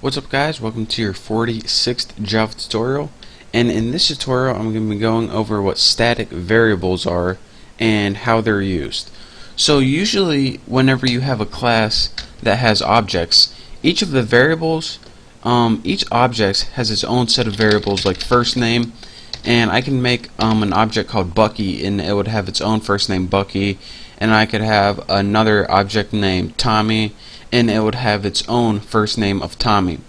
What's up guys, welcome to your 46th Java tutorial, and in this tutorial I'm going to be going over what static variables are and how they're used. So usually whenever you have a class that has objects, each of the variables, each object has its own set of variables like first name, and I can make an object called Bucky and it would have its own first name Bucky, and I could have another object named Tommy and it would have its own first name of Tommy.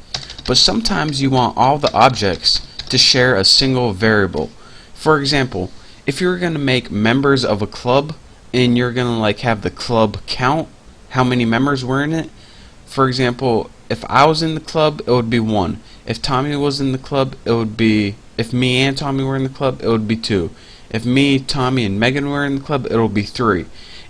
But sometimes you want all the objects to share a single variable. For example, if you're going to make members of a club and you're going to have the club count, how many members were in it. For example, if I was in the club, it would be 1. If Tommy was in the club, it would be, if me and Tommy were in the club, it would be 2. If me, Tommy, and Megan were in the club, it will be 3.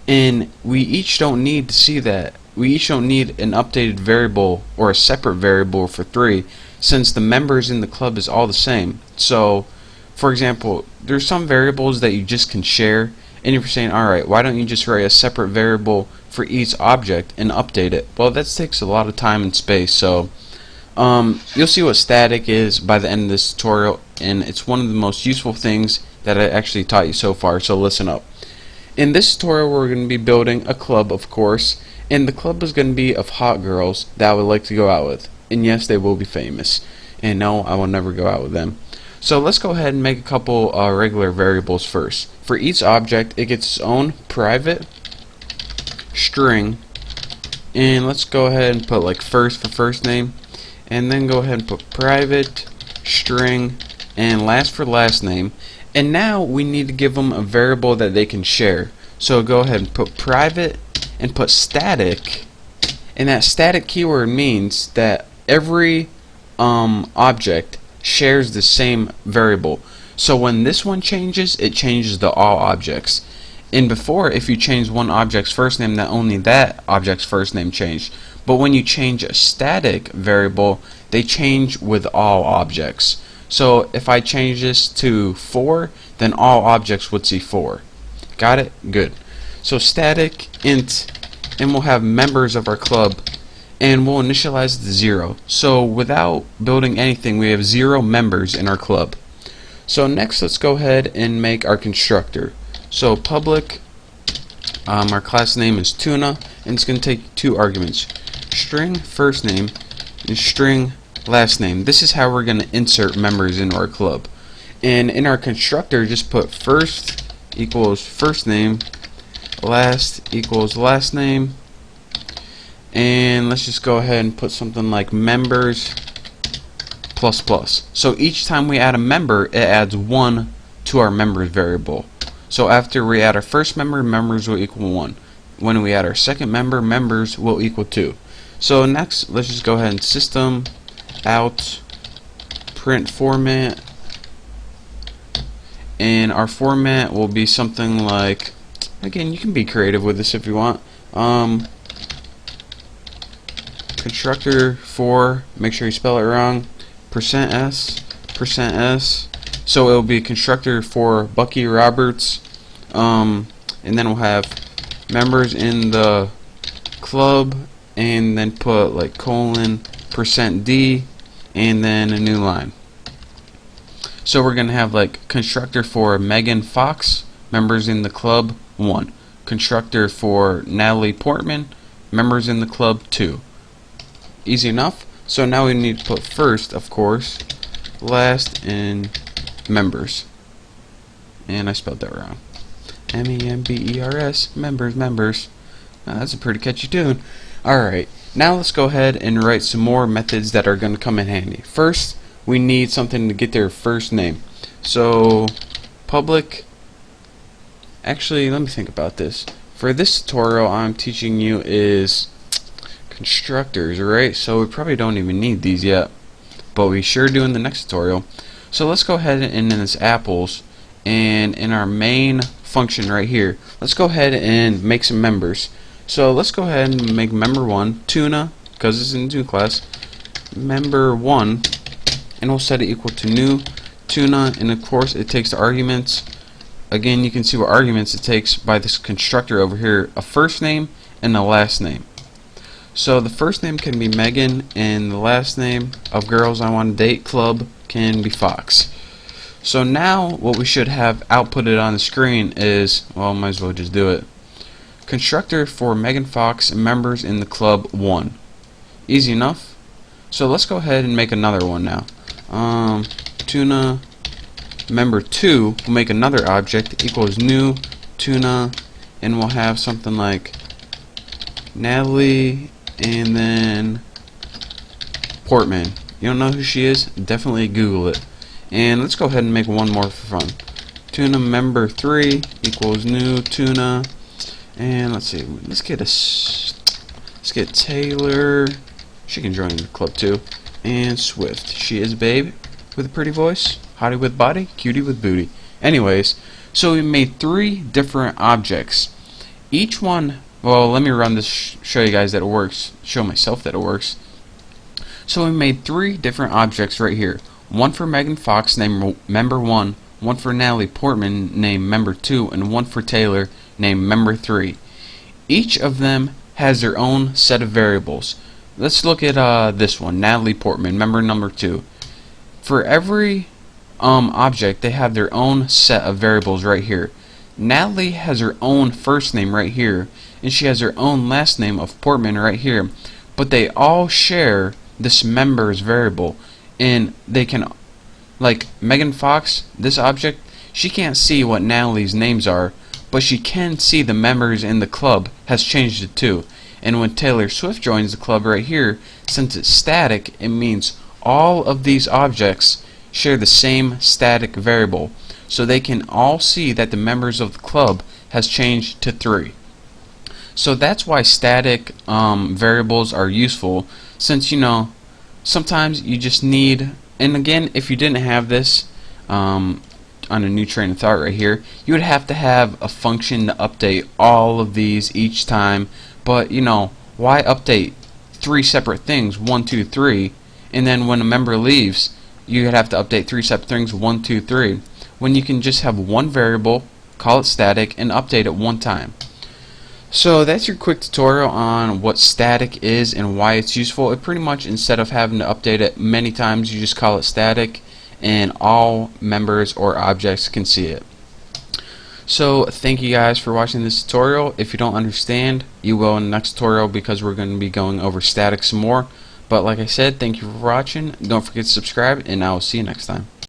And we each don't need to see that. We each don't need an updated variable or a separate variable for 3, since the members in the club is all the same. So, for example, there's some variables that you just can share, and you're saying, alright, why don't you just write a separate variable for each object and update it? Well, that takes a lot of time and space, so you'll see what static is by the end of this tutorial, and it's one of the most useful things that I actually taught you so far, so listen up. In this tutorial we're going to be building a club, of course, and the club is going to be of hot girls that I would like to go out with. And yes, they will be famous. And no, I will never go out with them. So let's go ahead and make a couple regular variables first. For each object, it gets its own private string. And let's go ahead and put like first for first name. And then go ahead and put private string and last for last name. And now we need to give them a variable that they can share. So go ahead and put private and put static, and that static keyword means that every object shares the same variable. So when this one changes, it changes to all objects. And before, if you change one object's first name, then only that object's first name changed. But when you change a static variable, they change with all objects. So if I change this to 4, then all objects would see 4. Got it? Good. So static int, and we'll have members of our club, and we'll initialize it to 0. So without building anything, we have 0 members in our club. So next, let's go ahead and make our constructor. So public, our class name is Tuna, and it's going to take 2 arguments: string first name and string last name. This is how we're going to insert members into our club. And in our constructor, just put first equals first name, last equals last name, and let's just go ahead and put something like members plus plus. So each time we add a member, it adds 1 to our members variable. So after we add our first member, members will equal 1. When we add our second member, members will equal 2. So next, let's just go ahead and system out print format, and our format will be something like, again, you can be creative with this if you want, constructor for, make sure you spell it wrong, %s, so it will be a constructor for Bucky Roberts, and then we'll have members in the club, and then put like colon %d, and then a new line. So we're going to have like constructor for Megan Fox, members in the club 1. Constructor for Natalie Portman, members in the club 2. Easy enough. So now we need to put first, of course, last, and members. And I spelled that wrong. members, members. That's a pretty catchy tune. Alright, now let's go ahead and write some more methods that are going to come in handy. First, we need something to get their first name. So public, actually let me think about this. For this tutorial I'm teaching you is constructors, right? So we probably don't even need these yet, but we sure do in the next tutorial. So let's go ahead and in this apples, and in our main function right here, let's go ahead and make some members. So let's go ahead and make member 1 Tuna, because it's in the class, member 1, and we'll set it equal to new Tuna, and of course it takes the arguments. Again, you can see what arguments it takes by this constructor over here: a first name and a last name. So the first name can be Megan, and the last name of girls I want to date club can be Fox. So now what we should have outputted on the screen is, well, might as well just do it. Constructor for Megan Fox members in the club 1. Easy enough. So let's go ahead and make another one now. Tuna member 2 will make another object equals new tuna, and we'll have something like Natalie and then Portman. You don't know who she is? Definitely Google it. And let's go ahead and make one more for fun. Tuna member 3 equals new tuna, and let's see. Let's get Taylor. She can join the club too. And Swift. She is babe with a pretty voice, hottie with body, cutie with booty. Anyways, so we made 3 different objects. Each one. Well, let me run this. Show you guys that it works. Show myself that it works. So we made 3 different objects right here. One for Megan Fox named member 1, one for Natalie Portman named member 2, and one for Taylor named member 3. Each of them has their own set of variables. Let's look at this one, Natalie Portman, member number 2. For every object, they have their own set of variables right here. Natalie has her own first name right here, and she has her own last name of Portman right here. But they all share this members variable, and they can, like Megan Fox, this object, she can't see what Natalie's names are, but she can see the members in the club has changed it too. And when Taylor Swift joins the club right here, since it's static, it means all of these objects share the same static variable, so they can all see that the members of the club has changed to 3. So that's why static variables are useful, since sometimes you just need, and again, if you didn't have this on a new train of thought right here, you would have to have a function to update all of these each time. But why update 3 separate things, 1, 2, 3, and then when a member leaves, you'd have to update 3 separate things, 1, 2, 3, when you can just have one variable, call it static, and update it one time. So that's your quick tutorial on what static is and why it's useful. It pretty much, instead of having to update it many times, you just call it static, and all members or objects can see it. So thank you guys for watching this tutorial. If you don't understand, you will in the next tutorial, because we're going to be going over static some more. But like I said, thank you for watching. Don't forget to subscribe, and I will see you next time.